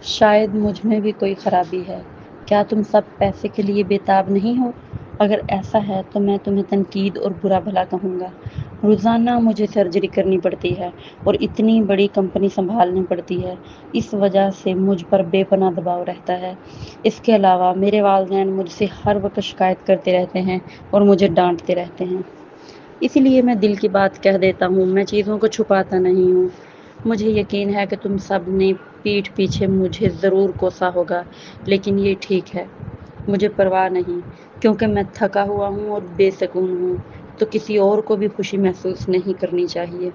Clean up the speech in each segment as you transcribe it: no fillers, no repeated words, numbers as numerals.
شاید مجھ میں بھی کوئی خرابی ہے۔ کیا تم سب پیسے کے لیے بےتاب نہیں ہو؟ اگر ایسا ہے تو میں تمہیں تنقید اور برا بھلا کہوں گا۔ روزانہ مجھے سرجری کرنی پڑتی ہے اور اتنی بڑی کمپنی سنبھالنی پڑتی ہے۔ اس وجہ سے مجھ پر بے پناہ دباؤ رہتا ہے۔ اس کے علاوہ میرے والدین مجھ سے ہر وقت شکایت کرتے رہتے ہیں اور مجھے ڈانٹتے رہتے ہیں۔ اسی لیے میں دل کی بات کہہ دیتا ہوں، میں چیزوں کو چھپاتا نہیں ہوں۔ مجھے یقین ہے کہ تم سب نے پیٹھ پیچھے مجھے ضرور کوسا ہوگا، لیکن یہ ٹھیک ہے، مجھے پرواہ نہیں، کیونکہ میں تھکا ہوا ہوں اور بے سکون ہوں، تو کسی اور کو بھی خوشی محسوس نہیں کرنی چاہیے۔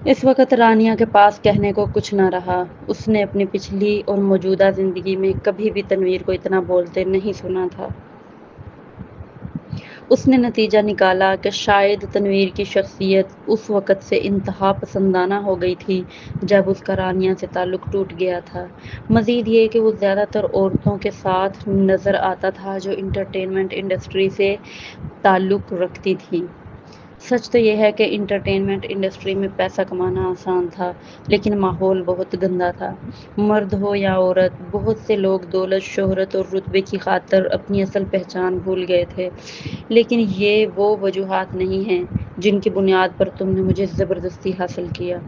اس وقت رانیہ کے پاس کہنے کو کچھ نہ رہا۔ اس نے اپنی پچھلی اور موجودہ زندگی میں کبھی بھی تنویر کو اتنا بولتے نہیں سنا تھا۔ اس نے نتیجہ نکالا کہ شاید تنویر کی شخصیت اس وقت سے انتہا پسندانہ ہو گئی تھی جب اس کا رانیہ سے تعلق ٹوٹ گیا تھا۔ مزید یہ کہ وہ زیادہ تر عورتوں کے ساتھ نظر آتا تھا جو انٹرٹینمنٹ انڈسٹری سے تعلق رکھتی تھیں۔ سچ تو یہ ہے کہ انٹرٹینمنٹ انڈسٹری میں پیسہ کمانا آسان تھا، لیکن ماحول بہت گندا تھا۔ مرد ہو یا عورت، بہت سے لوگ دولت، شہرت اور رتبے کی خاطر اپنی اصل پہچان بھول گئے تھے۔ لیکن یہ وہ وجوہات نہیں ہیں جن کی بنیاد پر تم نے مجھے زبردستی حاصل کیا،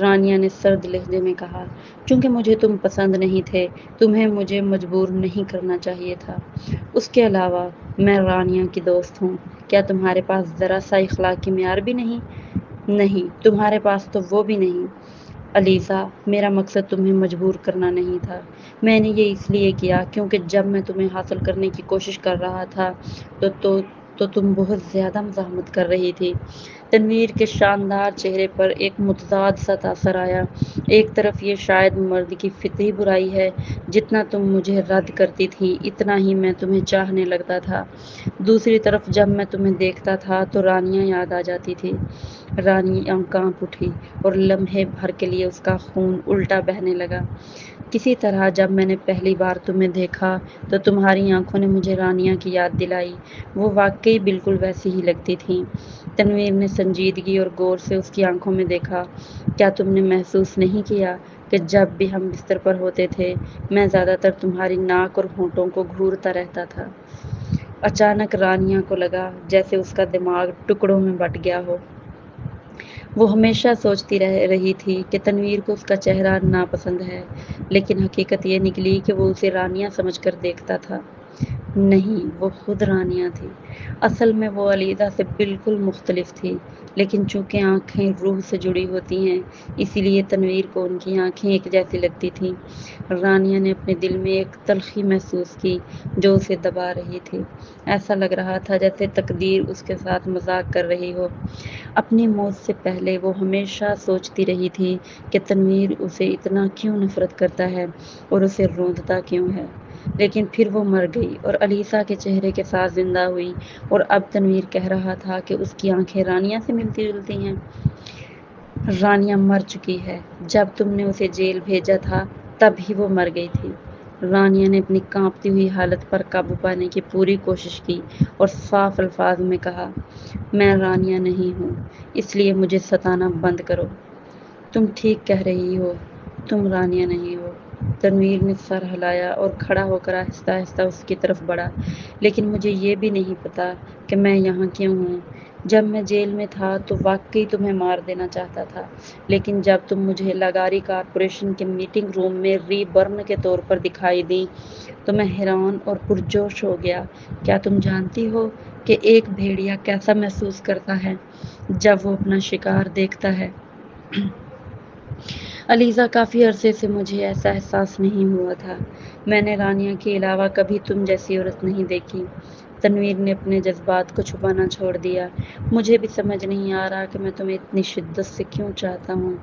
رانیہ نے سرد لہجے میں کہا۔ چونکہ مجھے تم پسند نہیں تھے، تمہیں مجھے مجبور نہیں کرنا چاہیے تھا۔ اس کے علاوہ میں رانیہ کی دوست ہوں۔ کیا تمہارے پاس ذرا سا اخلاقی معیار بھی نہیں؟ نہیں، تمہارے پاس تو وہ بھی نہیں۔ علیزہ، میرا مقصد تمہیں مجبور کرنا نہیں تھا۔ میں نے یہ اس لیے کیا کیونکہ جب میں تمہیں حاصل کرنے کی کوشش کر رہا تھا تو تم بہت زیادہ مزاحمت کر رہی تھی۔ تنویر کے شاندار چہرے پر ایک متضاد سا تاثر آیا۔ ایک طرف یہ شاید مرد کی فطری برائی ہے، جتنا تم مجھے رد کرتی تھی اتنا ہی میں تمہیں چاہنے لگتا تھا۔ دوسری طرف جب میں تمہیں دیکھتا تھا تو رانیہ یاد آ جاتی تھی۔ رانیہ کانپ اٹھی اور لمحے بھر کے لیے اس کا خون الٹا بہنے لگا۔ کسی طرح جب میں نے پہلی بار تمہیں دیکھا تو تمہاری آنکھوں نے مجھے رانیہ کی یاد دلائی۔ وہ واقعی بالکل ویسی ہی لگتی تھیں۔ تنویر نے سنجیدگی اور غور سے اس کی آنکھوں میں دیکھا۔ کیا تم نے محسوس نہیں کیا کہ جب بھی ہم بستر پر ہوتے تھے میں زیادہ تر تمہاری ناک اور ہونٹوں کو گھورتا رہتا تھا؟ اچانک رانیہ کو لگا جیسے اس کا دماغ ٹکڑوں میں بٹ گیا ہو۔ وہ ہمیشہ سوچتی رہی تھی کہ تنویر کو اس کا چہرہ ناپسند ہے، لیکن حقیقت یہ نکلی کہ وہ اسے رانیہ سمجھ کر دیکھتا تھا۔ نہیں، وہ خود رانیہ تھی۔ اصل میں وہ علیزہ سے بالکل مختلف تھی، لیکن چونکہ آنکھیں روح سے جڑی ہوتی ہیں، اسی لیے تنویر کو ان کی آنکھیں ایک جیسی لگتی تھیں۔ رانیہ نے اپنے دل میں ایک تلخی محسوس کی جو اسے دبا رہی تھی۔ ایسا لگ رہا تھا جیسے تقدیر اس کے ساتھ مذاق کر رہی ہو۔ اپنی موت سے پہلے وہ ہمیشہ سوچتی رہی تھی کہ تنویر اسے اتنا کیوں نفرت کرتا ہے اور اسے روندا کیوں ہے۔ لیکن پھر وہ مر گئی اور علیزہ کے چہرے کے ساتھ زندہ ہوئی، اور اب تنویر کہہ رہا تھا کہ اس کی آنکھیں رانیہ سے ملتی جلتی ہیں۔ رانیہ مر چکی ہے۔ جب تم نے اسے جیل بھیجا تھا تب ہی وہ مر گئی تھی۔ رانیہ نے اپنی کانپتی ہوئی حالت پر قابو پانے کی پوری کوشش کی اور صاف الفاظ میں کہا، میں رانیہ نہیں ہوں، اس لیے مجھے ستانا بند کرو۔ تم ٹھیک کہہ رہی ہو، تم رانیہ نہیں ہو۔ تنویر نے سر ہلایا اور کھڑا ہو کر آہستہ آہستہ اس کی طرف بڑھا۔ لیکن مجھے یہ بھی نہیں پتا کہ میں یہاں کیوں ہوں۔ جب میں جیل میں تھا تو واقعی تمہیں مار دینا چاہتا تھا، لیکن جب تم مجھے لاگاری کارپوریشن کے میٹنگ روم میں ری برن کے طور پر دکھائی دیں تو میں حیران اور پرجوش ہو گیا۔ کیا تم جانتی ہو کہ ایک بھیڑیا کیسا محسوس کرتا ہے جب وہ اپنا شکار دیکھتا ہے؟ علیزہ، کافی عرصے سے مجھے ایسا احساس نہیں ہوا تھا۔ میں نے رانیہ کے علاوہ کبھی تم جیسی عورت نہیں دیکھی۔ تنویر نے اپنے جذبات کو چھپانا چھوڑ دیا۔ مجھے بھی سمجھ نہیں آ رہا کہ میں تمہیں اتنی شدت سے کیوں چاہتا ہوں۔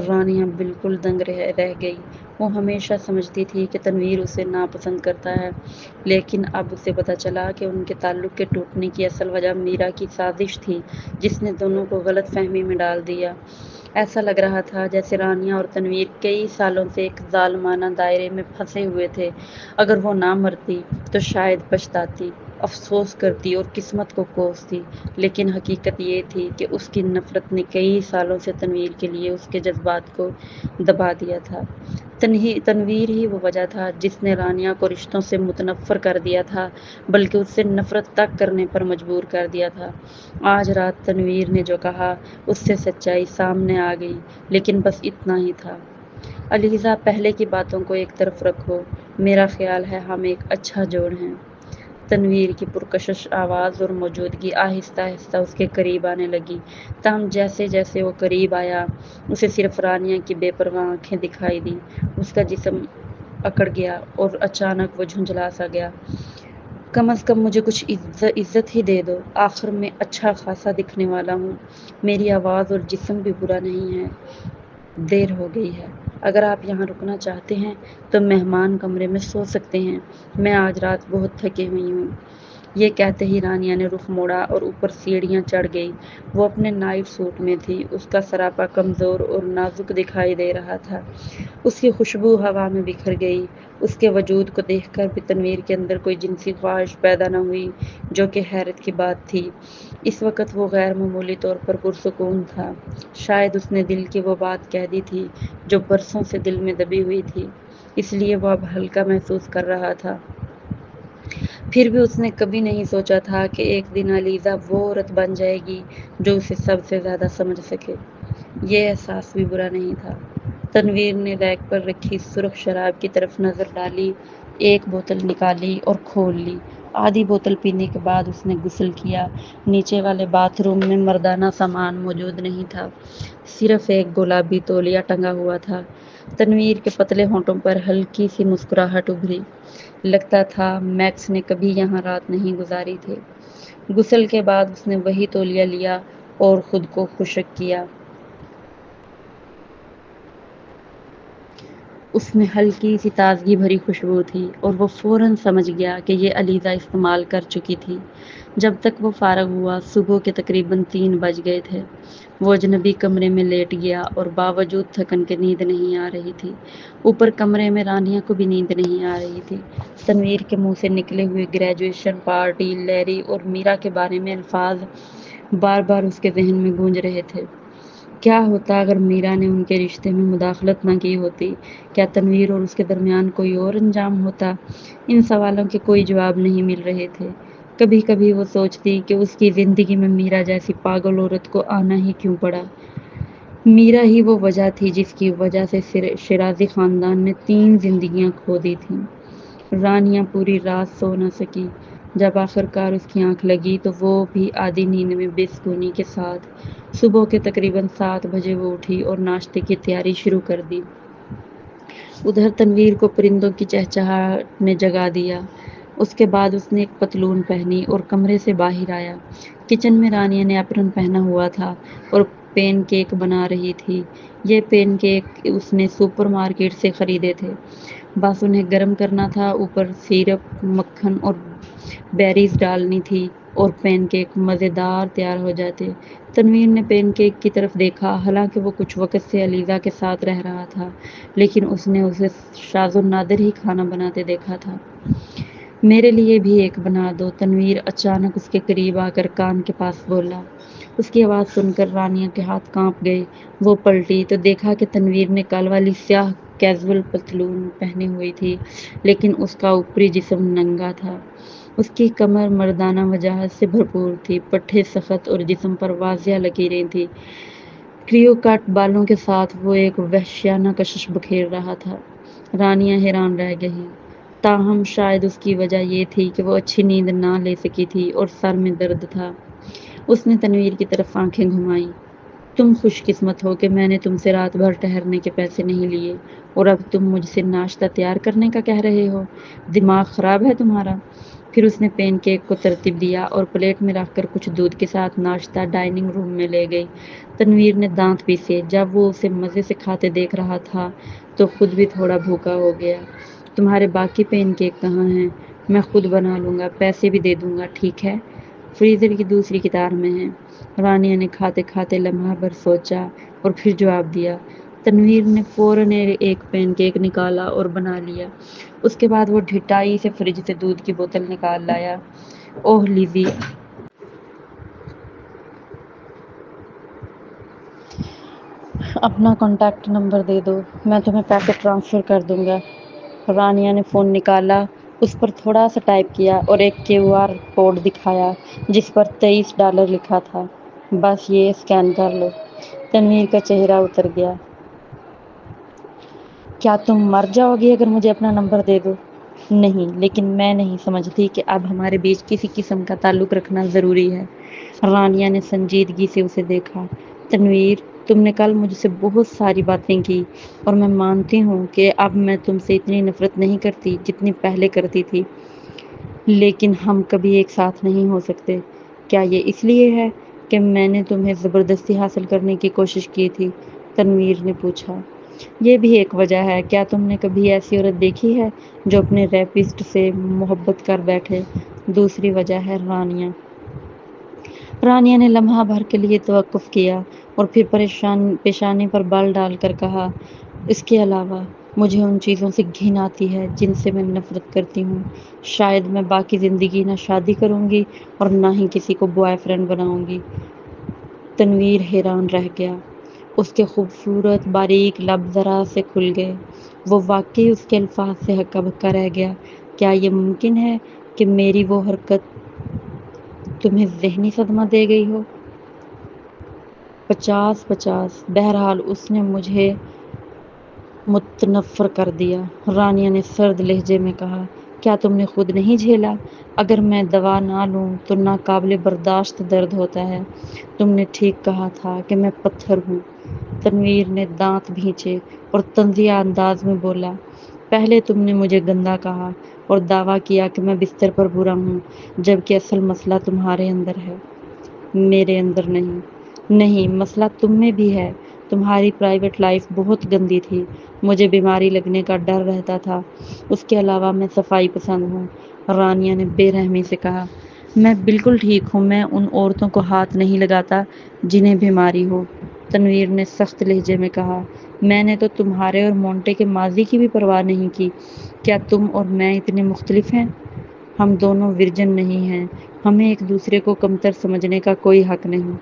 رانیہ بالکل دنگ رہ گئی۔ وہ ہمیشہ سمجھتی تھی کہ تنویر اسے ناپسند کرتا ہے، لیکن اب اسے پتہ چلا کہ ان کے تعلق کے ٹوٹنے کی اصل وجہ میرا کی سازش تھی جس نے دونوں کو غلط فہمی میں ڈال دیا۔ ایسا لگ رہا تھا جیسے رانیہ اور تنویر کئی سالوں سے ایک ظالمانہ دائرے میں پھنسے ہوئے تھے۔ اگر وہ نہ مرتی تو شاید پچھتاتی۔ افسوس کرتی اور قسمت کو کوستی، لیکن حقیقت یہ تھی کہ اس کی نفرت نے کئی سالوں سے تنویر کے لیے اس کے جذبات کو دبا دیا تھا۔ تنویر ہی وہ وجہ تھا جس نے رانیہ کو رشتوں سے متنفر کر دیا تھا، بلکہ اس سے نفرت تک کرنے پر مجبور کر دیا تھا۔ آج رات تنویر نے جو کہا اس سے سچائی سامنے آ گئی، لیکن بس اتنا ہی تھا۔ علیزہ، پہلے کی باتوں کو ایک طرف رکھو، میرا خیال ہے ہم ایک اچھا جوڑ ہیں۔ تنویر کی پرکشش آواز اور موجودگی آہستہ آہستہ اس کے قریب آنے لگی، تاہم جیسے جیسے وہ قریب آیا اسے صرف رانیہ کی بے پرواہ آنکھیں دکھائی دیں۔ اس کا جسم اکڑ گیا اور اچانک وہ جھنجھلا سا گیا۔ کم از کم مجھے کچھ عزت ہی دے دو، آخر میں اچھا خاصا دکھنے والا ہوں، میری آواز اور جسم بھی برا نہیں ہے۔ دیر ہو گئی ہے، اگر آپ یہاں رکنا چاہتے ہیں تو مہمان کمرے میں سو سکتے ہیں، میں آج رات بہت تھکی ہوئی ہوں۔ یہ کہتے ہی رانیہ نے رخ موڑا اور اوپر سیڑھیاں چڑھ گئی۔ وہ اپنے نائٹ سوٹ میں تھی، اس کا سراپا کمزور اور نازک دکھائی دے رہا تھا، اس کی خوشبو ہوا میں بکھر گئی۔ اس کے وجود کو دیکھ کر بھی تنویر کے اندر کوئی جنسی خواہش پیدا نہ ہوئی، جو کہ حیرت کی بات تھی۔ اس وقت وہ غیر معمولی طور پر پرسکون تھا، شاید اس نے دل کی وہ بات کہہ دی تھی جو برسوں سے دل میں دبی ہوئی تھی، اس لیے وہ اب ہلکا محسوس کر رہا تھا۔ پھر بھی اس نے کبھی نہیں سوچا تھا کہ ایک دن علیزہ وہ عورت بن جائے گی جو اسے سب سے زیادہ سمجھ سکے۔ یہ احساس بھی برا نہیں تھا۔ تنویر نے ریک پر رکھی سرخ شراب کی طرف نظر ڈالی، ایک بوتل نکالی اور کھول لی۔ آدھی بوتل پینے کے بعد اس نے غسل کیا۔ نیچے والے باتھ روم میں مردانہ سامان موجود نہیں تھا، صرف ایک گلابی تولیہ ٹنگا ہوا تھا۔ تنویر کے پتلے ہونٹوں پر ہلکی سی مسکراہٹ ابھری، لگتا تھا میکس نے کبھی یہاں رات نہیں گزاری تھی۔ غسل کے بعد اس نے وہی تولیہ لیا اور خود کو خشک کیا۔ اس میں ہلکی سی تازگی بھری خوشبو تھی اور وہ فوراً سمجھ گیا کہ یہ علیزہ استعمال کر چکی تھی۔ جب تک وہ فارغ ہوا صبح کے تقریباً 3 بج گئے تھے۔ وہ اجنبی کمرے میں لیٹ گیا اور باوجود تھکن کے نیند نہیں آ رہی تھی۔ اوپر کمرے میں رانیہ کو بھی نیند نہیں آ رہی تھی۔ تنویر کے منہ سے نکلے ہوئے گریجویشن پارٹی، لیری اور میرا کے بارے میں الفاظ بار بار اس کے ذہن میں گونج رہے تھے۔ کیا ہوتا اگر میرا نے ان کے رشتے میں مداخلت نہ کی ہوتی؟ کیا تنویر اور اس کے درمیان کوئی اور انجام ہوتا؟ ان سوالوں کے کوئی جواب نہیں مل رہے تھے۔ کبھی کبھی وہ سوچتی کہ اس کی زندگی میں میرا جیسی پاگل عورت کو آنا ہی کیوں پڑا۔ میرا ہی وہ وجہ تھی جس کی وجہ سے شیرازی خاندان نے 3 زندگیاں کھو دی تھیں۔ رانیہ پوری رات سو نہ سکی۔ جب آخرکار اس کی آنکھ لگی تو وہ بھی آدھی نیند میں بے سکونی کے ساتھ۔ صبح کے تقریباً 7 بجے وہ اٹھی اور ناشتے کی تیاری شروع کر دی۔ ادھر تنویر کو پرندوں کی چہچہاہٹ نے جگا دیا۔ اس کے بعد اس نے ایک پتلون پہنی اور کمرے سے باہر آیا۔ کچن میں رانیہ نے اپرن پہنا ہوا تھا اور پین کیک بنا رہی تھی۔ یہ پین کیک اس نے سپر مارکیٹ سے خریدے تھے، بس انہیں گرم کرنا تھا، اوپر سیرپ، مکھن اور بیریز ڈالنی تھی اور پین کیک مزیدار تیار ہو جاتے۔ تنویر نے پین کیک کی طرف دیکھا، حالانکہ وہ کچھ وقت سے علیزہ کے ساتھ رہ رہا تھا، لیکن اس نے اسے شاذ و نادر ہی کھانا بناتے دیکھا تھا۔ میرے لیے بھی ایک بنا دو، تنویر اچانک اس کے قریب آ کر کان کے پاس بولا۔ اس کی آواز سن کر رانیہ کے ہاتھ کانپ گئے۔ وہ پلٹی تو دیکھا کہ تنویر نے کال والی سیاہ کیژول پتلون پہنی ہوئی تھی، لیکن اس کا اوپری جسم ننگا تھا۔ اس کی کمر مردانہ وجاہت سے بھرپور تھی، پٹھے سخت اور جسم پر واضح لکیریں تھیں۔ کریو کٹ بالوں کے ساتھ وہ ایک وحشیانہ کشش بکھیر رہا تھا۔ رانیہ حیران رہ گئی، تاہم شاید اس کی وجہ یہ تھی کہ وہ اچھی نیند نہ لے سکی تھی اور سر میں درد تھا۔ اس نے تنویر کی طرف آنکھیں گھمائیں۔ تم خوش قسمت ہو کہ میں نے تم سے رات بھر ٹہرنے کے پیسے نہیں لیے اور اب تم مجھ سے ناشتہ تیار کرنے کا کہہ رہے ہو، دماغ خراب ہے تمہارا؟ پھر اس نے پین کیک کو ترتیب دیا اور پلیٹ میں رکھ کر کچھ دودھ کے ساتھ ناشتہ ڈائننگ روم میں لے گئی۔ تنویر نے دانت پیسے، جب وہ اسے مزے سے کھاتے دیکھ رہا تھا تو خود بھی تھوڑا بھوکا ہو گیا۔ تمہارے باقی پین کیک کہاں ہیں؟ میں خود بنا لوں گا، پیسے بھی دے دوں گا، ٹھیک ہے؟ فریزر کی دوسری قطار میں ہیں۔ رانیہ نے کھاتے کھاتے لمحہ بھر سوچا اور پھر جواب دیا۔ تنویر نے فوراً ایک پین کیک نکالا اور بنا لیا۔ اس کے بعد وہ ڈھٹائی سے فریج سے دودھ کی بوتل نکال لایا۔ اوہ لیزی، اپنا کانٹیکٹ نمبر دے دو، میں تمہیں پیسے ٹرانسفر کر دوں گا۔ رانیہ نے فون نکالا، اس پر تھوڑا سا ٹائپ کیا اور ایک QR کوڈ دکھایا جس پر $23 لکھا تھا۔ بس یہ اسکین کر لو۔ تنویر کا چہرہ اتر گیا۔ کیا تم مر جاؤ گی اگر مجھے اپنا نمبر دے دو؟ نہیں، لیکن میں نہیں سمجھتی کہ اب ہمارے بیچ کسی قسم کا تعلق رکھنا ضروری ہے۔ رانیہ نے سنجیدگی سے اسے دیکھا۔ تنویر، تم نے کل مجھ سے بہت ساری باتیں کی اور میں مانتی ہوں کہ اب میں تم سے اتنی نفرت نہیں کرتی جتنی پہلے کرتی تھی، لیکن ہم کبھی ایک ساتھ نہیں ہو سکتے۔ کیا یہ اس لیے ہے کہ میں نے تمہیں زبردستی حاصل کرنے کی کوشش کی تھی؟ تنویر نے پوچھا۔ یہ بھی ایک وجہ ہے۔ کیا تم نے کبھی ایسی عورت دیکھی ہے جو اپنے ریپسٹ سے محبت کر بیٹھے؟ دوسری وجہ ہے رانیہ۔ رانیہ نے لمحہ بھر کے لیے توقف کیا اور پھر پیشانی پر بال ڈال کر کہا، اس کے علاوہ مجھے ان چیزوں سے گھن آتی ہے جن سے میں نفرت کرتی ہوں۔ شاید میں باقی زندگی نہ شادی کروں گی اور نہ ہی کسی کو بوائے فرینڈ بناؤں گی۔ تنویر حیران رہ گیا۔ اس کے خوبصورت باریک لب ذرا سے کھل گئے۔ وہ واقعی اس کے الفاظ سے ہکا بکا رہ گیا۔ کیا یہ ممکن ہے کہ میری وہ حرکت تمہیں ذہنی صدمہ دے گئی ہو؟ 50-50۔ بہرحال اس نے مجھے متنفر کر دیا، رانیہ نے سرد لہجے میں کہا۔ کیا تم نے خود نہیں جھیلا؟ اگر میں دوا نہ لوں تو ناقابل برداشت درد ہوتا ہے۔ تم نے ٹھیک کہا تھا کہ میں پتھر ہوں۔ تنویر نے دانت بھینچے اور طنزیہ انداز میں بولا، پہلے تم نے مجھے گندا کہا اور دعویٰ کیا کہ میں بستر پر برا ہوں، جبکہ اصل مسئلہ تمہارے اندر ہے، میرے اندر نہیں۔ نہیں، مسئلہ تم میں بھی ہے۔ تمہاری پرائیویٹ لائف بہت گندی تھی، مجھے بیماری لگنے کا ڈر رہتا تھا۔ اس کے علاوہ میں صفائی پسند ہوں۔ رانیہ نے بے رحمی سے کہا، میں بالکل ٹھیک ہوں، میں ان عورتوں کو ہاتھ نہیں لگاتا جنہیں بیماری ہو۔ تنویر نے سخت لہجے میں کہا، میں نے تو تمہارے اور مونٹے کے ماضی کی بھی پرواہ نہیں کی۔ کیا تم اور میں اتنے مختلف ہیں؟ ہم دونوں ورجن نہیں ہیں، ہمیں ایک دوسرے کو کمتر سمجھنے کا کوئی حق نہیں۔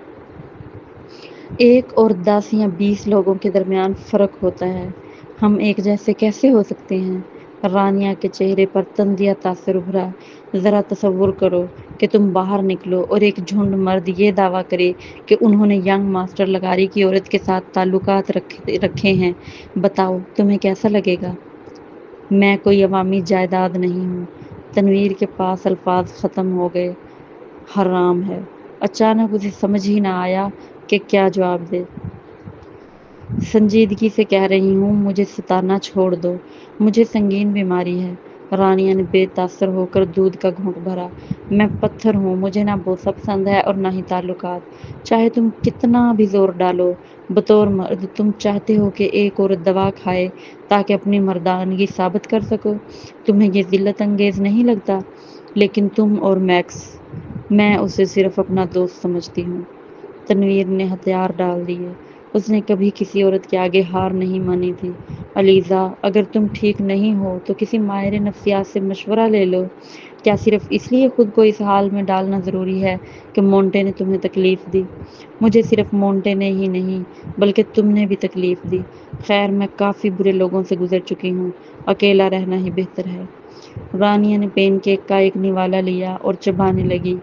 ایک اور 10 یا 20 لوگوں کے درمیان فرق ہوتا ہے، ہم ایک جیسے کیسے ہو سکتے ہیں؟ رانیہ کے چہرے پر طنزیہ تاثر ابھرا۔ ذرا تصور کرو کہ تم باہر نکلو اور ایک جھنڈ مرد یہ دعویٰ کرے کہ انہوں نے ینگ ماسٹر لغاری کی عورت کے ساتھ تعلقات رکھے ہیں، بتاؤ تمہیں کیسا لگے گا؟ میں کوئی عوامی جائیداد نہیں ہوں۔ تنویر کے پاس الفاظ ختم ہو گئے۔ حرام ہے۔ اچانک اسے سمجھ ہی نہ آیا کہ کیا جواب دے۔ سنجیدگی سے کہہ رہی ہوں، مجھے ستانا چھوڑ دو، مجھے سنگین بیماری ہے۔ رانیہ نے بے تاثر ہو کر دودھ کا گھونٹ بھرا۔ میں پتھر ہوں، مجھے نہ بوسہ پسند ہے اور نہ ہی تعلقات، چاہے تم کتنا بھی زور ڈالو۔ بطور مرد تم چاہتے ہو کہ ایک عورت دوا کھائے تاکہ اپنی مردانگی ثابت کر سکو، تمہیں یہ ذلت انگیز نہیں لگتا؟ لیکن تم اور میکس، میں اسے صرف اپنا دوست سمجھتی ہوں۔ تنویر نے ہتھیار ڈال دیے۔ اس نے کبھی کسی عورت کے آگے ہار نہیں مانی تھی۔ علیزہ، اگر تم ٹھیک نہیں ہو تو کسی ماہر نفسیات سے مشورہ لے لو۔ کیا صرف اس لیے خود کو اس حال میں ڈالنا ضروری ہے کہ مونٹے نے تمہیں تکلیف دی؟ مجھے صرف مونٹے نے ہی نہیں بلکہ تم نے بھی تکلیف دی۔ خیر، میں کافی برے لوگوں سے گزر چکی ہوں، اکیلا رہنا ہی بہتر ہے۔ رانیہ نے پین کیک کا ایک نوالا لیا اور چبانے لگی۔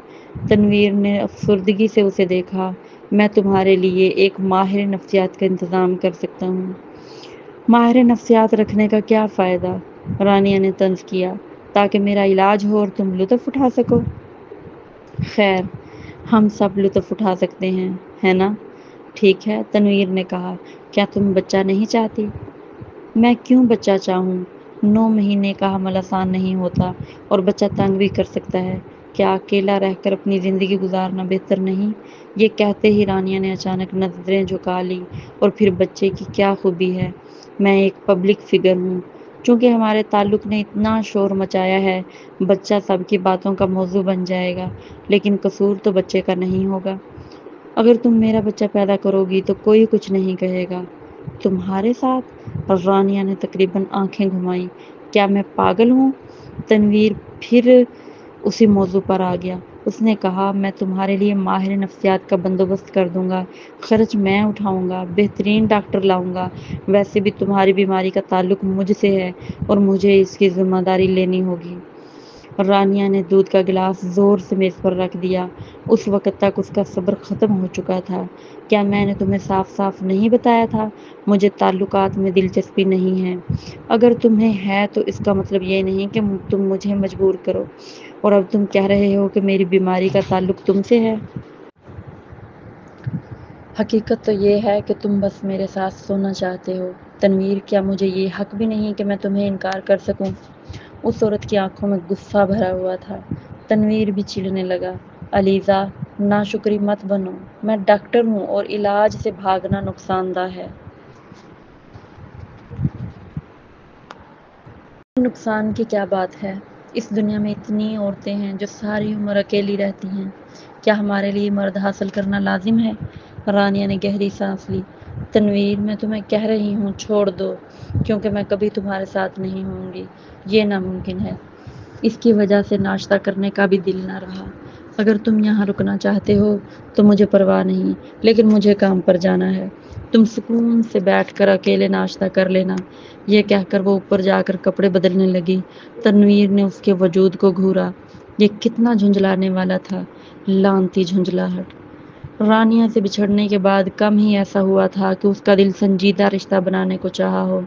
تنویر نے افسردگی سے اسے دیکھا۔ میں تمہارے لیے ایک ماہر نفسیات کا انتظام کر سکتا ہوں۔ ماہر نفسیات رکھنے کا کیا فائدہ؟ رانیہ نے طنز کیا، تاکہ میرا علاج ہو اور تم لطف اٹھا سکو۔ خیر، ہم سب لطف اٹھا سکتے ہیں، ہے نا؟ ٹھیک ہے، تنویر نے کہا، کیا تم بچہ نہیں چاہتی؟ میں کیوں بچہ چاہوں؟ 9 مہینے کا حمل آسان نہیں ہوتا اور بچہ تنگ بھی کر سکتا ہے۔ کیا اکیلا رہ کر اپنی زندگی گزارنا بہتر نہیں؟ یہ کہتے ہی رانیہ نے اچانک نظریں جھکا لی۔ اور پھر بچے کی کیا خوبی ہے؟ میں ایک پبلک فگر ہوں، چونکہ ہمارے تعلق نے اتنا شور مچایا ہے، بچہ سب کی باتوں کا موضوع بن جائے گا، لیکن قصور تو بچے کا نہیں ہوگا۔ اگر تم میرا بچہ پیدا کرو گی تو کوئی کچھ نہیں کہے گا۔ تمہارے ساتھ؟ رانیہ نے تقریباً آنکھیں گھمائیں۔ کیا میں پاگل ہوں؟ تنویر پھر اسی موضوع پر آ گیا۔ اس نے کہا، میں تمہارے لیے ماہر نفسیات کا بندوبست کر دوں گا، خرچ میں اٹھاؤں گا، بہترین ڈاکٹر لاؤں گا۔ ویسے بھی تمہاری بیماری کا تعلق مجھ سے ہے اور مجھے اس کی ذمہ داری لینی ہوگی۔ رانیہ نے دودھ کا گلاس زور سے میز پر رکھ دیا۔ اس وقت تک اس کا صبر ختم ہو چکا تھا۔ کیا میں نے تمہیں صاف صاف نہیں بتایا تھا؟ مجھے تعلقات میں دلچسپی نہیں ہے۔ اگر تمہیں ہے تو اس کا مطلب یہ نہیں کہ تم مجھے مجبور کرو۔ اور اب تم کہہ رہے ہو کہ میری بیماری کا تعلق تم سے ہے۔ حقیقت تو یہ ہے کہ تم بس میرے ساتھ سونا چاہتے ہو۔ تنویر، کیا مجھے یہ حق بھی نہیں کہ میں تمہیں انکار کر سکوں؟ اس عورت کی آنکھوں میں غصہ بھرا ہوا تھا۔ تنویر بھی چڑھنے لگا۔ علیزہ، ناشکری مت بنو۔ میں ڈاکٹر ہوں اور علاج سے بھاگنا نقصان دہ ہے۔ نقصان کی کیا بات ہے؟ اس دنیا میں اتنی عورتیں ہیں جو ساری عمر اکیلی رہتی ہیں۔ کیا ہمارے لیے مرد حاصل کرنا لازم ہے؟ رانیہ نے گہری سانس لی۔ تنویر، میں تمہیں کہہ رہی ہوں چھوڑ دو، کیونکہ میں کبھی تمہارے ساتھ نہیں ہوں گی۔ یہ ناممکن ہے۔ اس کی وجہ سے ناشتہ کرنے کا بھی دل نہ رہا۔ اگر تم یہاں رکنا چاہتے ہو تو مجھے پرواہ نہیں، لیکن مجھے کام پر جانا ہے۔ تم سکون سے بیٹھ کر اکیلے ناشتہ کر لینا۔ یہ کہہ کر وہ اوپر جا کر کپڑے بدلنے لگی۔ تنویر نے اس کے وجود کو گھورا۔ یہ کتنا جھنجھلانے والا تھا، لعنتی جھنجھلاہٹ۔ رانیہ سے بچھڑنے کے بعد کم ہی ایسا ہوا تھا کہ اس کا دل سنجیدہ رشتہ بنانے کو چاہا ہو،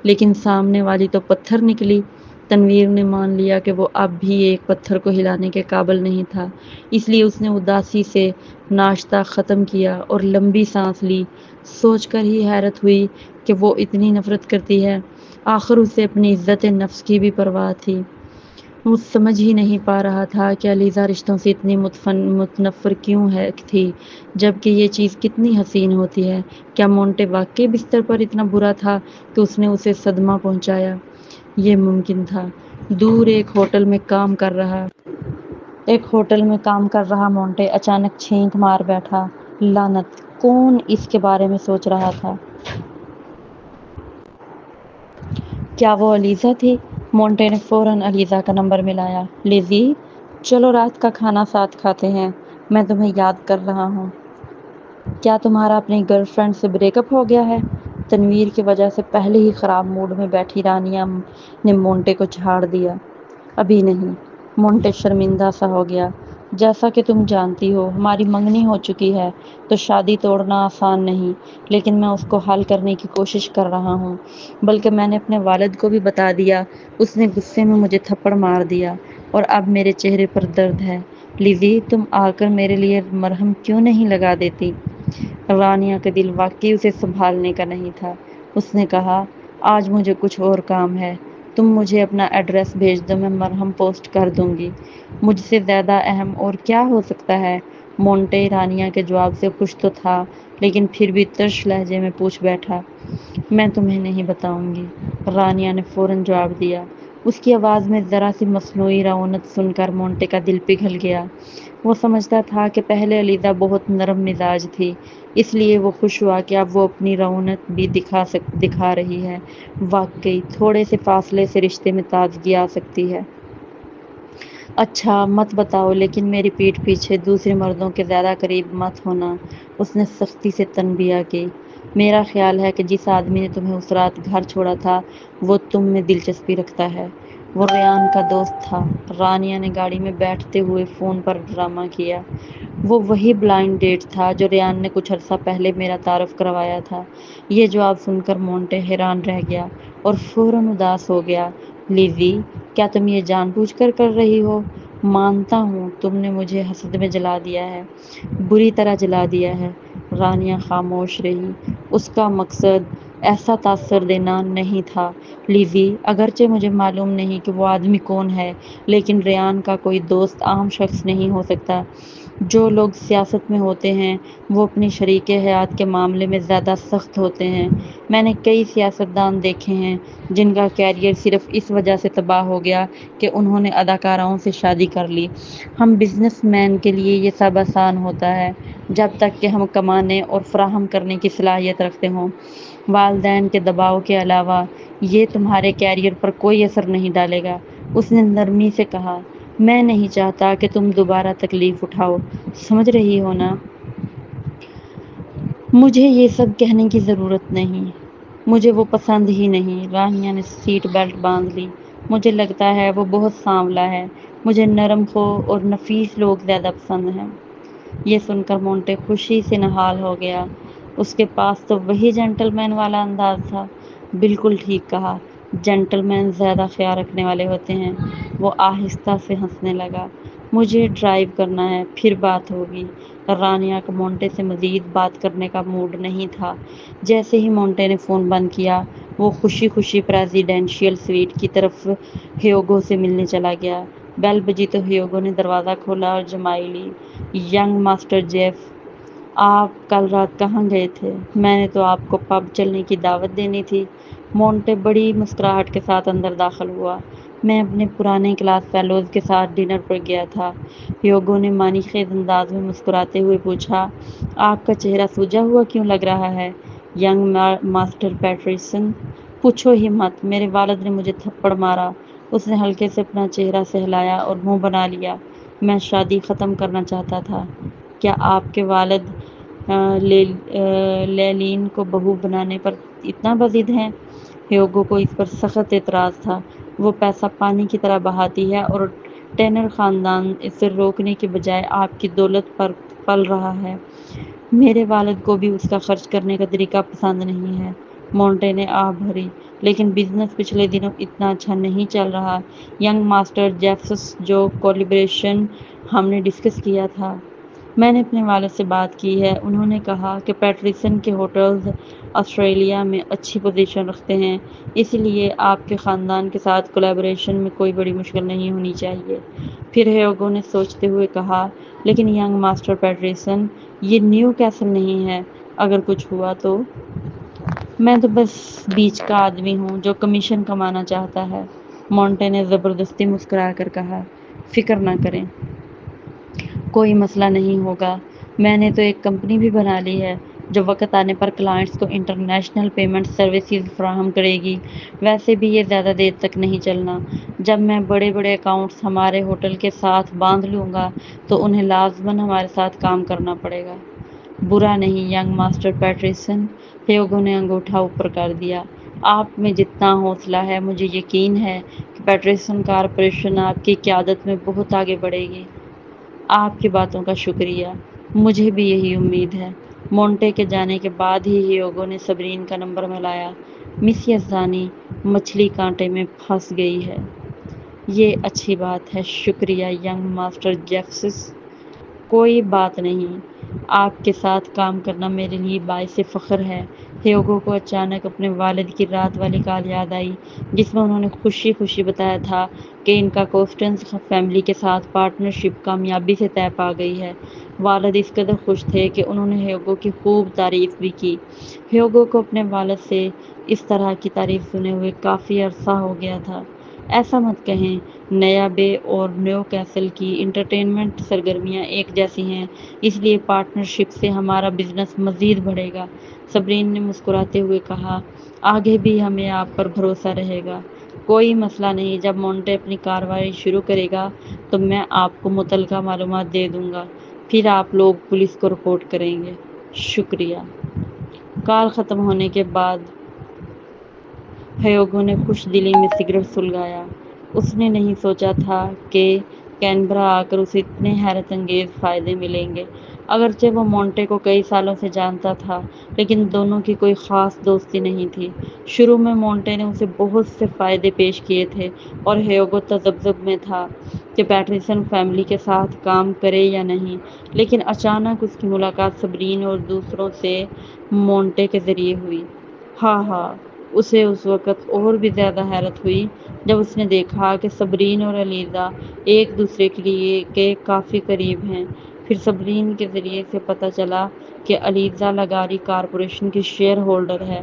لیکن سامنے والی تو پتھر نکلی۔ تنویر نے مان لیا کہ وہ اب بھی ایک پتھر کو ہلانے کے قابل نہیں تھا، اس لیے اس نے اداسی سے ناشتہ ختم کیا اور لمبی سانس لی۔ سوچ کر ہی حیرت ہوئی کہ وہ اتنی نفرت کرتی ہے۔ آخر اسے اپنی عزت نفس کی بھی پرواہ تھی۔ وہ سمجھ ہی نہیں پا رہا تھا کہ علیزہ رشتوں سے اتنی متنفر کیوں تھی، جبکہ یہ چیز کتنی حسین ہوتی ہے۔ کیا مونٹے واقعی بستر پر اتنا برا تھا کہ اس نے اسے صدمہ پہنچایا؟ یہ ممکن تھا۔ دور ایک ہوٹل میں کام کر رہا مونٹے اچانک چھینک مار بیٹھا۔ لعنت! کون اس کے بارے میں سوچ رہا تھا؟ کیا وہ علیزہ تھی؟ مونٹے نے فوراً علیزہ کا نمبر ملایا۔ لیزی، چلو رات کا کھانا ساتھ کھاتے ہیں، میں تمہیں یاد کر رہا ہوں۔ کیا تمہارا اپنی گرل فرینڈ سے بریک اپ ہو گیا ہے؟ تنویر کی وجہ سے پہلے ہی خراب موڈ میں بیٹھی رانیہ نے مونٹے کو جھاڑ دیا۔ ابھی نہیں۔ مونٹے شرمندہ سا ہو گیا۔ جیسا کہ تم جانتی ہو، ہماری منگنی ہو چکی ہے تو شادی توڑنا آسان نہیں، لیکن میں اس کو حل کرنے کی کوشش کر رہا ہوں۔ بلکہ میں نے اپنے والد کو بھی بتا دیا۔ اس نے غصے میں مجھے تھپڑ مار دیا اور اب میرے چہرے پر درد ہے۔ لیزی، تم آ کر میرے لیے مرہم کیوں نہیں لگا دیتی؟ رانیہ کا دل واقعی اسے سنبھالنے کا نہیں تھا۔ اس نے کہا، آج مجھے کچھ اور کام ہے۔ تم مجھے اپنا ایڈریس بھیج دو، میں مرہم پوسٹ کر دوں گی۔ مجھ سے زیادہ اہم اور کیا ہو سکتا ہے؟ مونٹے رانیہ کے جواب سے خوش تو تھا، لیکن پھر بھی ترش لہجے میں پوچھ بیٹھا۔ میں تمہیں نہیں بتاؤں گی، رانیہ نے فوراً جواب دیا۔ اس کی آواز میں ذرا سی مصنوعی رعونت سن کر مونٹے کا دل پگھل گیا۔ وہ سمجھتا تھا کہ پہلے علیزہ بہت نرم مزاج تھی، اس لیے وہ خوش ہوا کہ اب وہ اپنی رعونت بھی دکھا رہی ہے۔ واقعی تھوڑے سے فاصلے سے رشتے میں تازگی آ سکتی ہے۔ اچھا مت بتاؤ، لیکن میری پیٹھ پیچھے دوسرے مردوں کے زیادہ قریب مت ہونا، اس نے سختی سے تنبیہ کی۔ میرا خیال ہے کہ جس آدمی نے تمہیں اس رات گھر چھوڑا تھا وہ تم میں دلچسپی رکھتا ہے۔ وہ ریان کا دوست تھا، رانیہ نے گاڑی میں بیٹھتے ہوئے فون پر ڈرامہ کیا۔ وہ وہی بلائنڈ ڈیٹ تھا جو ریان نے کچھ عرصہ پہلے میرا تعارف کروایا تھا۔ یہ جواب سن کر مونٹے حیران رہ گیا اور فوراً اداس ہو گیا۔ لیزی، کیا تم یہ جان بوجھ کر کر رہی ہو؟ مانتا ہوں تم نے مجھے حسد میں جلا دیا ہے، بری طرح جلا دیا ہے۔ رانیہ خاموش رہی۔ اس کا مقصد ایسا تاثر دینا نہیں تھا۔ لیزی، اگرچہ مجھے معلوم نہیں کہ وہ آدمی کون ہے، لیکن ریان کا کوئی دوست عام شخص نہیں ہو سکتا۔ جو لوگ سیاست میں ہوتے ہیں وہ اپنی شریک حیات کے معاملے میں زیادہ سخت ہوتے ہیں۔ میں نے کئی سیاستدان دیکھے ہیں جن کا کیریئر صرف اس وجہ سے تباہ ہو گیا کہ انہوں نے اداکاراؤں سے شادی کر لی۔ ہم بزنس مین کے لیے یہ سب آسان ہوتا ہے جب تک کہ ہم کمانے اور فراہم کرنے کی صلاحیت رکھتے ہوں۔ والدین کے دباؤ کے علاوہ یہ تمہارے کیریئر پر کوئی اثر نہیں ڈالے گا، اس نے نرمی سے کہا۔ میں نہیں چاہتا کہ تم دوبارہ تکلیف اٹھاؤ، سمجھ رہی ہو نا؟ مجھے یہ سب کہنے کی ضرورت نہیں، مجھے وہ پسند ہی نہیں۔ رانیہ نے سیٹ بیلٹ باندھ لی۔ مجھے لگتا ہے وہ بہت سانولا ہے، مجھے نرم خو اور نفیس لوگ زیادہ پسند ہیں۔ یہ سن کر مونٹے خوشی سے نہال ہو گیا۔ اس کے پاس تو وہی جینٹل مین والا انداز تھا۔ بالکل ٹھیک کہا، جینٹل مین زیادہ خیال رکھنے والے ہوتے ہیں۔ وہ آہستہ سے ہنسنے لگا۔ مجھے ڈرائیو کرنا ہے، پھر بات ہوگی۔ رانیہ کو مونٹے سے مزید بات کرنے کا موڈ نہیں تھا۔ جیسے ہی مونٹے نے فون بند کیا، وہ خوشی خوشی پریزیڈینشیل سویٹ کی طرف ہیوگو سے ملنے چلا گیا۔ بیل بجی تو ہیوگو نے دروازہ کھولا اور جمائی لی۔ ینگ ماسٹر جیف، آپ کل رات کہاں گئے تھے؟ میں نے تو آپ کو پب چلنے کی دعوت دینی تھی۔ مونٹے بڑی مسکراہٹ کے ساتھ اندر داخل ہوا۔ میں اپنے پرانے کلاس فیلوز کے ساتھ ڈنر پر گیا تھا۔ ہیوگو نے معنی خیز انداز میں مسکراتے ہوئے پوچھا، آپ کا چہرہ سوجا ہوا کیوں لگ رہا ہے ینگ ماسٹر پیٹرسن؟ پوچھو ہی مت، میرے والد نے مجھے تھپڑ مارا۔ اس نے ہلکے سے اپنا چہرہ سہلایا اور منہ بنا لیا۔ میں شادی ختم کرنا چاہتا تھا۔ کیا آپ کے والد لیلین کو بہو بنانے پر اتنا بضد ہیں؟ ہیوگو کو اس پر سخت اعتراض تھا۔ وہ پیسہ پانی کی طرح بہاتی ہے اور ٹینر خاندان اسے روکنے کے بجائے آپ کی دولت پر پل رہا ہے۔ میرے والد کو بھی اس کا خرچ کرنے کا طریقہ پسند نہیں ہے۔ مونٹے نے آہ بھری، لیکن بزنس پچھلے دنوں اتنا اچھا نہیں چل رہا۔ ینگ ماسٹر جیفس، جو کولیبریشن ہم نے ڈسکس کیا تھا، میں نے اپنے والد سے بات کی ہے۔ انہوں نے کہا کہ پیٹرسن کے ہوٹلز آسٹریلیا میں اچھی پوزیشن رکھتے ہیں، اس لیے آپ کے خاندان کے ساتھ کولیبریشن میں کوئی بڑی مشکل نہیں ہونی چاہیے۔ پھر ہیوگو نے سوچتے ہوئے کہا، لیکن ینگ ماسٹر پیٹرسن، یہ نیو کیسل نہیں ہے، اگر کچھ ہوا تو؟ میں تو بس بیچ کا آدمی ہوں جو کمیشن کمانا چاہتا ہے۔ مونٹے نے زبردستی مسکرا کر کہا، فکر نہ کریں، کوئی مسئلہ نہیں ہوگا۔ میں نے تو ایک کمپنی بھی بنا لی ہے جو وقت آنے پر کلائنٹس کو انٹرنیشنل پیمنٹ سروسز فراہم کرے گی۔ ویسے بھی یہ زیادہ دیر تک نہیں چلنا۔ جب میں بڑے بڑے اکاؤنٹس ہمارے ہوٹل کے ساتھ باندھ لوں گا تو انہیں لازماً ہمارے ساتھ کام کرنا پڑے گا۔ برا نہیں ینگ ماسٹر پیٹرسن، ہیوگو نے انگوٹھا اوپر کر دیا۔ آپ میں جتنا حوصلہ ہے، مجھے یقین ہے کہ پیٹرسن کارپوریشن آپ کی قیادت میں بہت آگے بڑھے گی۔ آپ کی باتوں کا شکریہ، مجھے بھی یہی امید ہے۔ مونٹے کے جانے کے بعد ہی ہیوگو نے صبرین کا نمبر ملایا۔ مس یزدانی مچھلی کانٹے میں پھنس گئی ہے۔ یہ اچھی بات ہے، شکریہ ینگ ماسٹر جیفس۔ کوئی بات نہیں، آپ کے ساتھ کام کرنا میرے لیے باعث فخر ہے۔ ہیوگو کو اچانک اپنے والد کی رات والی کال یاد آئی، جس میں انہوں نے خوشی خوشی بتایا تھا کہ ان کا کوسٹنز فیملی کے ساتھ پارٹنرشپ کامیابی سے طے پا گئی ہے۔ والد اس قدر خوش تھے کہ انہوں نے ہیوگو کی خوب تعریف بھی کی۔ ہیوگو کو اپنے والد سے اس طرح کی تعریف سنے ہوئے کافی عرصہ ہو گیا تھا۔ ایسا مت کہیں، نیا بے اور نیو کیسل کی انٹرٹینمنٹ سرگرمیاں ایک جیسی ہیں، اس لیے پارٹنرشپ سے ہمارا بزنس مزید بڑھے گا۔ صبرین نے مسکراتے ہوئے کہا، آگے بھی ہمیں آپ پر بھروسہ رہے گا۔ کوئی مسئلہ نہیں، جب مونٹے اپنی کارروائی شروع کرے گا تو میں آپ کو متعلقہ معلومات دے دوں گا، پھر آپ لوگ پولیس کو رپورٹ کریں گے۔ شکریہ۔ کال ختم ہونے کے بعد ہیوگو نے خوش دلی میں سگریٹ سلگایا۔ اس نے نہیں سوچا تھا کہ کینبرا آ کر اسے اتنے حیرت انگیز فائدے ملیں گے۔ اگرچہ وہ مونٹے کو کئی سالوں سے جانتا تھا، لیکن دونوں کی کوئی خاص دوستی نہیں تھی۔ شروع میں مونٹے نے اسے بہت سے فائدے پیش کیے تھے اور ہیوگو تذبذب میں تھا کہ پیٹرسن فیملی کے ساتھ کام کرے یا نہیں، لیکن اچانک اس کی ملاقات صبرین اور دوسروں سے مونٹے کے ذریعے ہوئی۔ ہاں، اسے اس وقت اور بھی زیادہ حیرت ہوئی جب اس نے دیکھا کہ صبرین اور علیزہ ایک دوسرے کے کافی قریب ہیں۔ پھر صبرین کے ذریعے سے پتہ چلا کہ علیزہ لگاری کارپوریشن کی شیئر ہولڈر ہے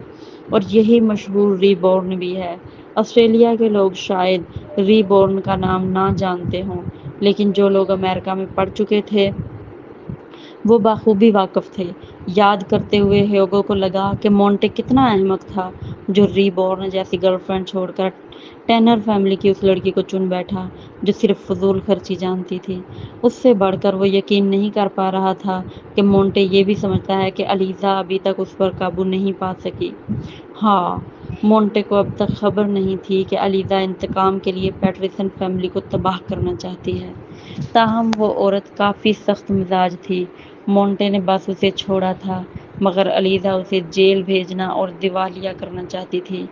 اور یہی مشہور ری بورن بھی ہے۔ آسٹریلیا کے لوگ شاید ری بورن کا نام نہ جانتے ہوں، لیکن جو لوگ امریکہ میں پڑھ چکے تھے وہ بخوبی واقف تھے۔ یاد کرتے ہوئے ہیوگو کو لگا کہ مونٹے کتنا احمق تھا جو ری بورن جیسی گرل فرینڈ چھوڑ کر ٹینر فیملی کی اس لڑکی کو چن بیٹھا جو صرف فضول خرچی جانتی تھی۔ اس سے بڑھ کر وہ یقین نہیں کر پا رہا تھا کہ مونٹے یہ بھی سمجھتا ہے کہ علیزہ ابھی تک اس پر قابو نہیں پا سکی۔ ہاں، مونٹے کو اب تک خبر نہیں تھی کہ علیزہ انتقام کے لیے پیٹرسن فیملی کو تباہ کرنا چاہتی ہے۔ تاہم وہ عورت کافی سخت مزاج تھی۔ مونٹے نے بس اسے چھوڑا تھا، مگر علیزہ اسے جیل بھیجنا اور دیوالیہ کرنا چاہتی تھی۔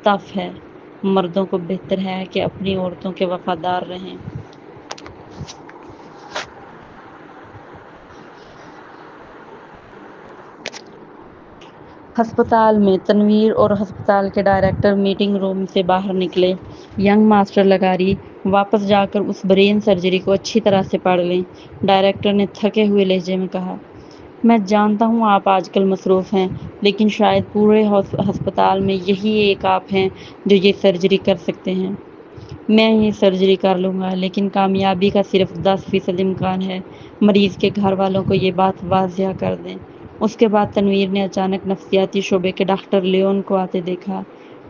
تف ہے، مردوں کو بہتر ہے کہ اپنی عورتوں کے وفادار رہیں۔ ہسپتال میں تنویر اور ہسپتال کے ڈائریکٹر میٹنگ روم سے باہر نکلے۔ ینگ ماسٹر لغاری، واپس جا کر اس برین سرجری کو اچھی طرح سے پڑھ لیں، ڈائریکٹر نے تھکے ہوئے لہجے میں کہا۔ میں جانتا ہوں آپ آج کل مصروف ہیں، لیکن شاید پورے ہسپتال میں یہی ایک آپ ہیں جو یہ سرجری کر سکتے ہیں۔ میں یہ سرجری کر لوں گا، لیکن کامیابی کا صرف 10% امکان ہے۔ مریض کے گھر والوں کو یہ بات واضح کر دیں۔ اس کے بعد تنویر نے اچانک نفسیاتی شعبے کے ڈاکٹر لیون کو آتے دیکھا۔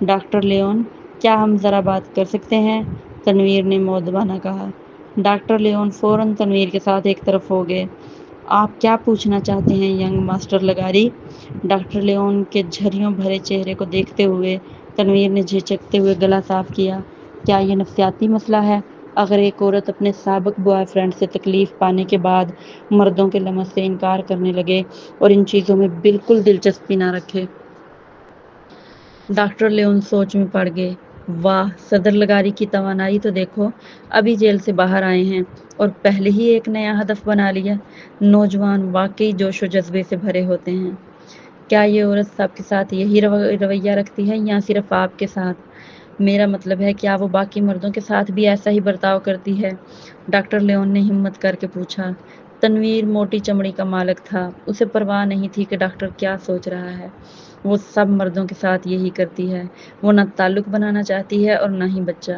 ڈاکٹر لیون، کیا ہم ذرا بات کر سکتے ہیں؟ تنویر نے مؤدبانہ کہا۔ ڈاکٹر لیون فوراً تنویر کے ساتھ ایک طرف ہو گئے۔ آپ کیا پوچھنا چاہتے ہیں ینگ ماسٹر لغاری؟ ڈاکٹر لیون کے جھریوں بھرے چہرے کو دیکھتے ہوئے تنویر نے جھجکتے ہوئے گلا صاف کیا۔ کیا یہ نفسیاتی مسئلہ ہے؟ اگر ایک عورت اپنے سابق بوائے فرینڈ سے تکلیف پانے کے بعد مردوں کے لمس سے انکار کرنے لگے اور ان چیزوں میں بالکل دلچسپی نہ رکھے۔ ڈاکٹر لیون سوچ میں پڑ گئے۔ واہ، صدر لغاری کی توانائی تو دیکھو، ابھی جیل سے باہر آئے ہیں اور پہلے ہی ایک نیا ہدف بنا لیا۔ نوجوان واقعی جوش و جذبے سے بھرے ہوتے ہیں۔ کیا یہ عورت سب کے ساتھ یہی رویہ رکھتی ہے یا صرف آپ کے ساتھ؟ میرا مطلب ہے کیا وہ باقی مردوں کے ساتھ بھی ایسا ہی برتاؤ کرتی ہے؟ ڈاکٹر لیون نے ہمت کر کے پوچھا۔ تنویر موٹی چمڑی کا مالک تھا، اسے پرواہ نہیں تھی کہ ڈاکٹر کیا سوچ رہا ہے۔ وہ سب مردوں کے ساتھ یہی کرتی ہے۔ وہ نہ تعلق بنانا چاہتی ہے اور نہ ہی بچہ۔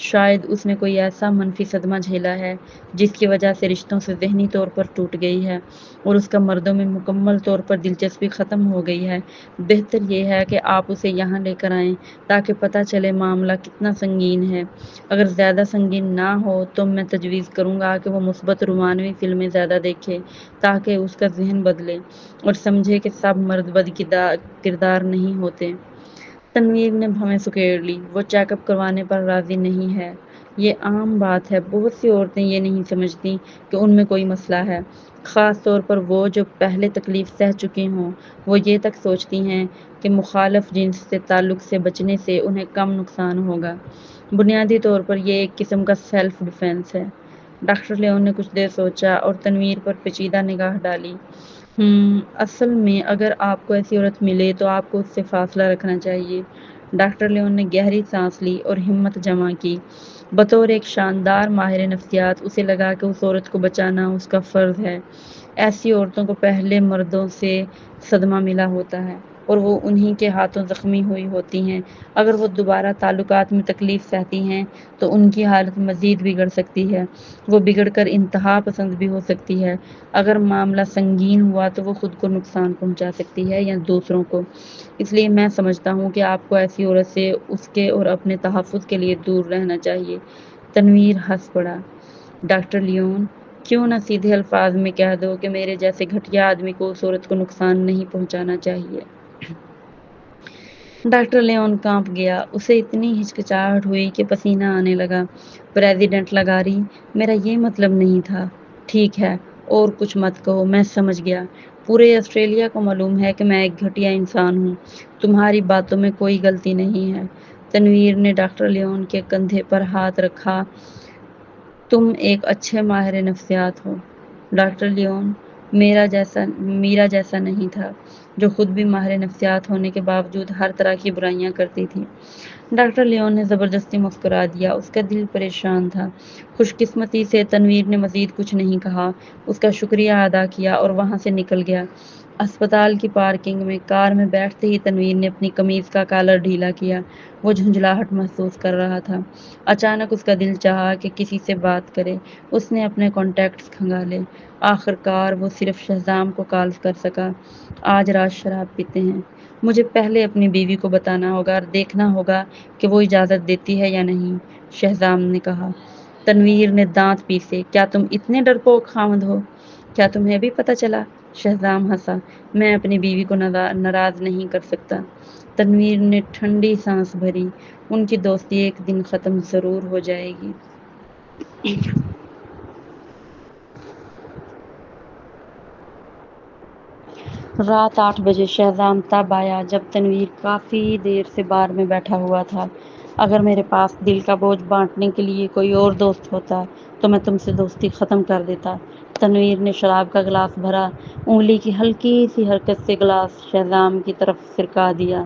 شاید اس نے کوئی ایسا منفی صدمہ جھیلا ہے جس کی وجہ سے رشتوں سے ذہنی طور پر ٹوٹ گئی ہے اور اس کا مردوں میں مکمل طور پر دلچسپی ختم ہو گئی ہے۔ بہتر یہ ہے کہ آپ اسے یہاں لے کر آئیں تاکہ پتہ چلے معاملہ کتنا سنگین ہے۔ اگر زیادہ سنگین نہ ہو تو میں تجویز کروں گا کہ وہ مثبت رومانوی فلمیں زیادہ دیکھے تاکہ اس کا ذہن بدلے اور سمجھے کہ سب مرد بد کردار نہیں ہوتے۔ تنویر نے بھویں سکیڑ لی۔ وہ چیک اپ کروانے پر راضی نہیں ہے۔ یہ عام بات ہے، بہت سی عورتیں یہ نہیں سمجھتی کہ ان میں کوئی مسئلہ ہے، خاص طور پر وہ جو پہلے تکلیف سہ چکی ہوں۔ وہ یہ تک سوچتی ہیں کہ مخالف جنس سے تعلق سے بچنے سے انہیں کم نقصان ہوگا۔ بنیادی طور پر یہ ایک قسم کا سیلف ڈیفینس ہے۔ ڈاکٹر لیون نے کچھ دیر سوچا اور تنویر پر پیچیدہ نگاہ ڈالی۔ اصل میں اگر آپ کو ایسی عورت ملے تو آپ کو اس سے فاصلہ رکھنا چاہیے۔ ڈاکٹر لیون نے گہری سانس لی اور ہمت جمع کی۔ بطور ایک شاندار ماہر نفسیات اسے لگا کہ اس عورت کو بچانا اس کا فرض ہے۔ ایسی عورتوں کو پہلے مردوں سے صدمہ ملا ہوتا ہے اور وہ انہی کے ہاتھوں زخمی ہوئی ہوتی ہیں۔ اگر وہ دوبارہ تعلقات میں تکلیف سہتی ہیں تو ان کی حالت مزید بگڑ سکتی ہے۔ وہ بگڑ کر انتہا پسند بھی ہو سکتی ہے۔ اگر معاملہ سنگین ہوا تو وہ خود کو نقصان پہنچا سکتی ہے یا دوسروں کو۔ اس لیے میں سمجھتا ہوں کہ آپ کو ایسی عورت سے اس کے اور اپنے تحفظ کے لیے دور رہنا چاہیے۔ تنویر ہنس پڑا۔ ڈاکٹر لیون، کیوں نہ سیدھے الفاظ میں کہہ دو کہ میرے جیسے گھٹیا آدمی کو اس عورت کو نقصان نہیں پہنچانا چاہیے۔ ڈاکٹر لیون کانپ گیا۔ اسے اتنی ہچکچاہٹ ہوئی کہ پسینہ آنے لگا۔ پریزیڈنٹ لغاری، میرا یہ مطلب نہیں تھا۔ ٹھیک ہے، اور کچھ مت کہو، میں سمجھ گیا۔ پورے آسٹریلیا کو معلوم ہے کہ میں ایک گھٹیا انسان ہوں۔ تمہاری باتوں میں کوئی غلطی نہیں ہے۔ تنویر نے ڈاکٹر لیون کے کندھے پر ہاتھ رکھا۔ تم ایک اچھے ماہر نفسیات ہو۔ ڈاکٹر لیون میرا جیسا نہیں تھا، جو خود بھی ماہر نفسیات ہونے کے باوجود ہر طرح کی برائیاں کرتی تھی۔ ڈاکٹر لیون نے زبردستی مسکرا دیا۔ اس کا دل پریشان تھا۔ خوش قسمتی سے تنویر نے مزید کچھ نہیں کہا، اس کا شکریہ ادا کیا اور وہاں سے نکل گیا۔ اسپتال کی پارکنگ میں کار میں بیٹھتے ہی تنویر نے اپنی قمیض کا کالر ڈھیلا کیا۔ وہ جھنجھلاہٹ محسوس کر رہا تھا۔ اچانک اس کا دل چاہا کہ کسی سے بات کرے۔ اس نے اپنے کانٹیکٹس کھنگالے۔ آخر کار وہ صرف شہزام کو کال کر سکا۔ آج رات شراب پیتے ہیں۔ مجھے پہلے اپنی بیوی کو بتانا ہوگا اور دیکھنا ہوگا کہ وہ اجازت دیتی ہے یا نہیں، شہزام نے کہا۔ تنویر نے دانت پیسے۔ کیا تم اتنے ڈرپوک خاوند ہو؟ کیا تمہیں بھی پتہ چلا؟ شہزام ہنسا۔ میں اپنی بیوی کو ناراض نہیں کر سکتا۔ تنویر نے ٹھنڈی سانس بھری۔ ان کی دوستی ایک دن ختم ضرور ہو جائے گی۔ رات 8 بجے شہزام تب آیا جب تنویر کافی دیر سے بار میں بیٹھا ہوا تھا۔ اگر میرے پاس دل کا بوجھ بانٹنے کے لیے کوئی اور دوست ہوتا تو میں تم سے دوستی ختم کر دیتا۔ تنویر نے شراب کا گلاس بھرا، انگلی کی ہلکی سی حرکت سے گلاس شہزام کی طرف سرکا دیا۔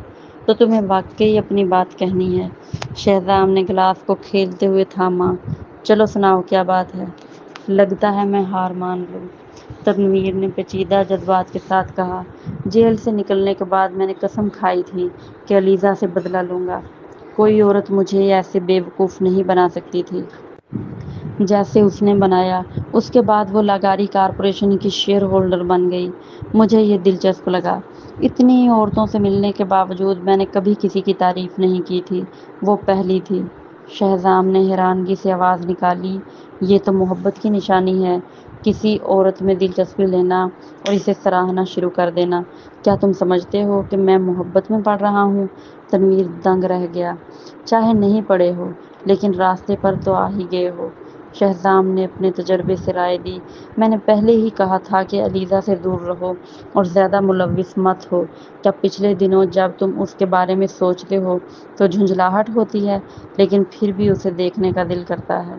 تو تمہیں واقعی اپنی بات کہنی ہے؟ شہزام نے گلاس کو کھیلتے ہوئے تھاما۔ چلو سناؤ، کیا بات ہے؟ لگتا ہے میں ہار مان لوں، تنویر نے پیچیدہ جذبات کے ساتھ کہا۔ جیل سے نکلنے کے بعد میں نے قسم کھائی تھی کہ علیزہ سے بدلہ لوں گا۔ کوئی عورت مجھے ایسے بے وقوف نہیں بنا سکتی تھی جیسے اس نے بنایا۔ اس کے بعد وہ لاگاری کارپوریشن کی شیئر ہولڈر بن گئی۔ مجھے یہ دلچسپ لگا۔ اتنی عورتوں سے ملنے کے باوجود میں نے کبھی کسی کی تعریف نہیں کی تھی، وہ پہلی تھی۔ شہزام نے حیرانگی سے آواز نکالی۔ یہ تو محبت کی نشانی ہے، کسی عورت میں دلچسپی لینا اور اسے سراہنا شروع کر دینا۔ کیا تم سمجھتے ہو کہ میں محبت میں پڑ رہا ہوں؟ تنویر دنگ رہ گیا۔ چاہے نہیں پڑے ہو، لیکن راستے پر تو آ ہی گئے ہو، شہزام نے اپنے تجربے سے رائے دی۔ میں نے پہلے ہی کہا تھا کہ علیزہ سے دور رہو اور زیادہ ملوث مت ہو۔ کیا پچھلے دنوں جب تم اس کے بارے میں سوچتے ہو تو جھنجھلاہٹ ہوتی ہے، لیکن پھر بھی اسے دیکھنے کا دل کرتا ہے؟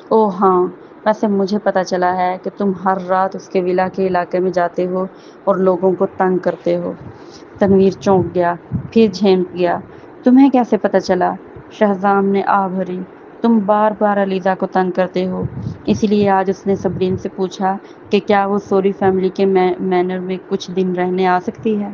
اوہ ہاں، ویسے مجھے پتہ چلا ہے کہ تم ہر رات اس کے ولا کے علاقے میں جاتے ہو اور لوگوں کو تنگ کرتے ہو۔ تنویر چونک گیا، پھر جھینک گیا۔ تمہیں کیسے پتہ چلا؟ شہزام نے آہ بھری۔ تم بار بار علیزہ کو تنگ کرتے ہو، اسی لیے آج اس نے صبرین سے پوچھا کہ کیا وہ سوری فیملی کے مینر میں کچھ دن رہنے آ سکتی ہے۔